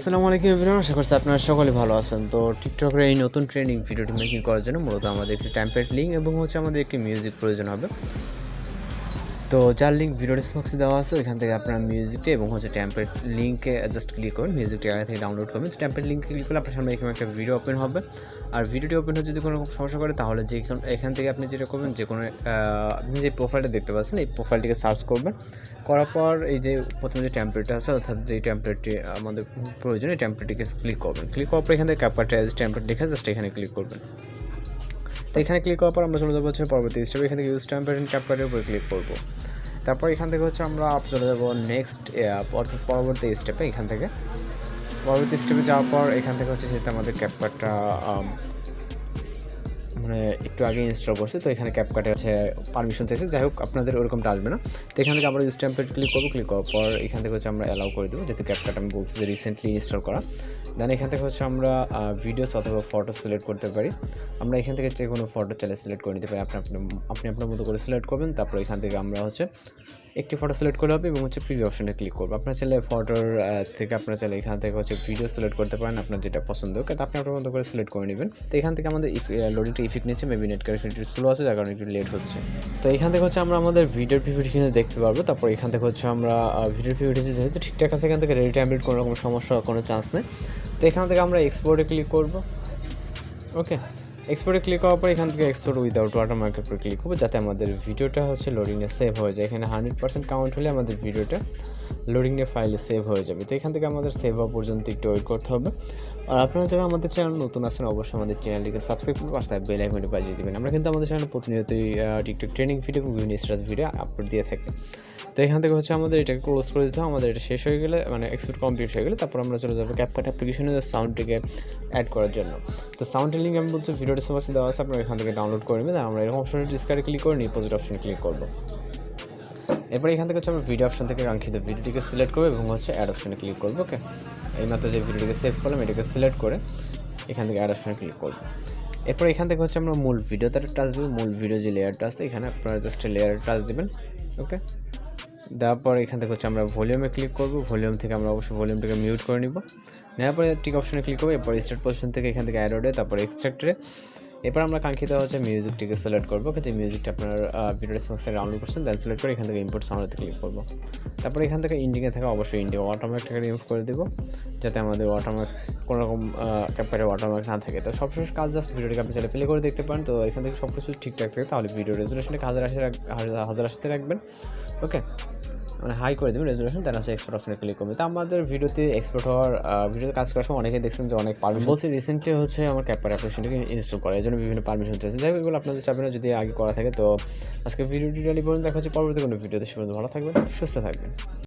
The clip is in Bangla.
আসসালামু আলাইকুম এভরিওয়ান, আশা করছি আপনারা সকলে ভালো আছেন। তো টিকটকের এই নতুন ট্রেনিং ভিডিওটি মেকিং করার জন্য মূলত আমাদের একটি টেমপ্লেট লিঙ্ক এবং আমাদের একটি মিউজিক প্রয়োজন হবে। তো যার লিঙ্ক ভিডিও ডিসক্রিপশনে দেওয়া আছে, ওইখান থেকে আপনারা মিউজিকটি এবং টেমপ্লেট লিঙ্কে জাস্ট ক্লিক করুন, মিউজিকটি আগে থেকে ডাউনলোড করবেন। তো টেমপ্লেট লিঙ্কে ক্লিক করলে আপনার সামনে এখানে একটা ভিডিও ওপেন হবে। আর ভিডিওটি ওপেন হয়ে যদি কোনো সমস্যা করে তাহলে এখান থেকে আপনি যেটা করবেন, যে কোনো আপনি যে প্রোফাইলটা দেখতে পাচ্ছেন এই প্রোফাইলটিকে সার্চ করবেন। করার পর এই যে প্রথমে যে টেমপ্লেটটা আছে, অর্থাৎ যেই টেমপ্লেটটি আমাদের প্রয়োজন, এই টেমপ্লেটটিকে ক্লিক করবেন। ক্লিক করার পর এখান থেকে CapCut টেমপ্লেট লিখে জাস্ট এখানে ক্লিক করবেন। তো এখানে ক্লিক করার পর আমরা চলে যাবো পরবর্তী স্টেপে। এখান থেকে ইউজ টেমপ্লেট এন্ড CapCut-এর উপরে ক্লিক করবো। তারপর এখান থেকে আমরা চলে যাবো নেক্সট পরবর্তী স্টেপে। এখান থেকে পরবর্তী স্টেপে যাওয়ার পর এখান থেকে যেহেতু আমাদের CapCut-টা মানে একটু আগে ইনস্টল করছে, তো এখানে CapCut-এ পারমিশন চাইছে। যাই হোক, আপনাদের ওরকমটা আসবে না। তো এখান থেকে আমরা ইউজ টেমপ্লেট ক্লিক করবো। ক্লিক করার পর এখান থেকে আমরা অ্যালাউ করে দেবো, যেহেতু CapCut আমি বলছি যে রিসেন্টলি ইনস্টল করা। দেন এখান থেকে আমরা ভিডিওস অথবা ফটো সিলেক্ট করতে পারি। আমরা এখান থেকে যে কোনো ফটো চাইলে সিলেক্ট করে নিতে পারি। আপনি আপনার মতো করে সিলেক্ট করবেন। তারপর এখান থেকে আমরা একটি ফটো সিলেক্ট করতে হবে এবং প্রিভিউ অপশনে ক্লিক করবো। আপনার চাইলে ফটোর থেকে আপনার চাইলে এখান থেকে ভিডিও সিলেক্ট করতে পারেন, আপনার যেটা পছন্দ হোক, আপনি আপনার মতো করে সিলেক্ট করে নেবেন। তো এখান থেকে আমাদের লোডিংটা ইফেক্ট নিচ্ছে, মেবি নেট কানেকশন একটু স্লো আছে, যার কারণে একটু লেট হচ্ছে। তো এখান থেকে আমরা আমাদের ভিডিওর প্রিভিউটি কিন্তু দেখতে পারবো। তারপর এখান থেকে আমরা ভিডিওর প্রিভিউটি যেহেতু ঠিকঠাক আছে, এখান থেকে রেডি টেমপ্লেট কোনো রকম সমস্যা কোনো চান্স নেই। তো এখান থেকে আমরা এক্সপোর্টে ক্লিক করব। ওকে, এক্সপোর্টে ক্লিক করার পর এখান থেকে এক্সপোর্ট উইদাউট ওয়াটারমার্কের উপরে ক্লিক করবো, যাতে আমাদের ভিডিওটা লোডিংয়ে সেভ হয়ে যায়। এখানে 100% কাউন্ট হলে আমাদের ভিডিওটা লোডিংয়ে ফাইলে সেভ হয়ে যাবে। তো এখান থেকে আমাদের সেভ হওয়া পর্যন্ত একটু ওয়েট করতে হবে। আর আপনারা যারা আমাদের চ্যানেল নতুন আছেন, অবশ্যই আমাদের চ্যানেলটিকে সাবস্ক্রাইব করে পাশে বেল আইকনটি বাজিয়ে দেবেন। আমরা কিন্তু আমাদের চ্যানেলে প্রতিনিয়তই টিকটক ট্রেনিং ভিডিও এবং বিভিন্ন স্টার্স ভিডিও আপলোড দিয়ে থাকি। তো এখান থেকে আমাদের এটাকে ক্লোজ করে দিতে হবে। আমাদের এটা শেষ হয়ে গেলে, মানে এক্সপোর্ট কমপ্লিট হয়ে গেলে, তারপর আমরা চলে যাবো CapCut অ্যাপ্লিকেশনের সাউন্ডটিকে অ্যাড করার জন্য। তো সাউন্ডের লিঙ্ক আমি বলছি ভিডিও ডিসক্রিপশনে দেওয়া আছে, আপনারা এখান থেকে ডাউনলোড করে নেবেন। আমরা এরকম অপশনে ডিসকার্ডে ক্লিক করে ডিপোজিট অপশনে ক্লিক করবো। এরপর এখান থেকে আমরা ভিডিও অপশন থেকে কাঙ্ক্ষিত ভিডিওটিকে সিলেক্ট করবো এবং অ্যাড অপশনে ক্লিক করবো। ওকে, এইমাত্র যে ভিডিওটিকে সেভ করলাম এটাকে সিলেক্ট করে এখান থেকে অ্যাড অপশনে ক্লিক করবো। এরপর এখান থেকে আমরা মূল ভিডিওতে টাচ দেবো। মূল ভিডিও যে লেয়ারটা আছে, এখানে আপনারা জাস্ট লেয়ারে টাচ দেবেন। ওকে, দেওয়ার পর এখান থেকে আমরা ভলিউমে ক্লিক করবো। ভলিউম থেকে আমরা অবশ্যই ভলিউমটাকে মিউট করে নিব। নেওয়ার পরে টিক অপশনে ক্লিক করবো। এরপর স্টার্ট পজিশন থেকে এখান থেকে অ্যাড, তারপর এক্সট্রাক্টরে এরপর আমরা কাঙ্ক্ষিত মিউজিকটিকে সিলেক্ট করবো। যে মিউজিকটা আপনার ভিডিও ডিসক্রিপশনে ডাউনলোড করছেন, দেন সিলেক্ট করে এখান থেকে ইম্পোর্ট সাউন্ডে ক্লিক করবো। তারপর এখান থেকে ইন্ডিংয়ে থাকা অবশ্যই ইন্ডিয়া ওয়াটারমার্কটাকে রিমুভ করে দেবো, যাতে আমাদের ওয়াটারমার্ক কোনো রকম ক্যাপকাটে ওয়াটারমার্ক না থাকে। তো সবশেষ কাজ জাস্ট ভিডিওটিকে আপনি চাইলে প্লে করে দেখতে পারেন। তো এখান থেকে সব কিছু ঠিকঠাক থাকে, তাহলে ভিডিও রেজুলেশনটাকে 1080 রাখবেন। ওকে, মানে হাই করে দেবেন রেজুলেশন, দেন এক্সপোর্ট অপশনে ক্লিক করবে। তো আমাদের ভিডিওতে এক্সপোর্ট হওয়ার ভিডিওতে কাজ করার সময় অনেকেই দেখছেন যে অনেক পারমিশন বলছে। রিসেন্টলি আমার CapCut অ্যাপ্লিকেশনটাকে ইনস্টল করা, এই জন্য বিভিন্ন পারমিশন চাইছে। যাই হোক, এগুলো আপনাদের চাবে না যদি আগে করা থাকে। তো আজকে ভিডিও টিউটোরিয়াল পর্যন্ত দেখা হচ্ছে পরবর্তী কোনো ভিডিওতে। সে পর্যন্ত ভালো থাকবেন, সুস্থ থাকবেন।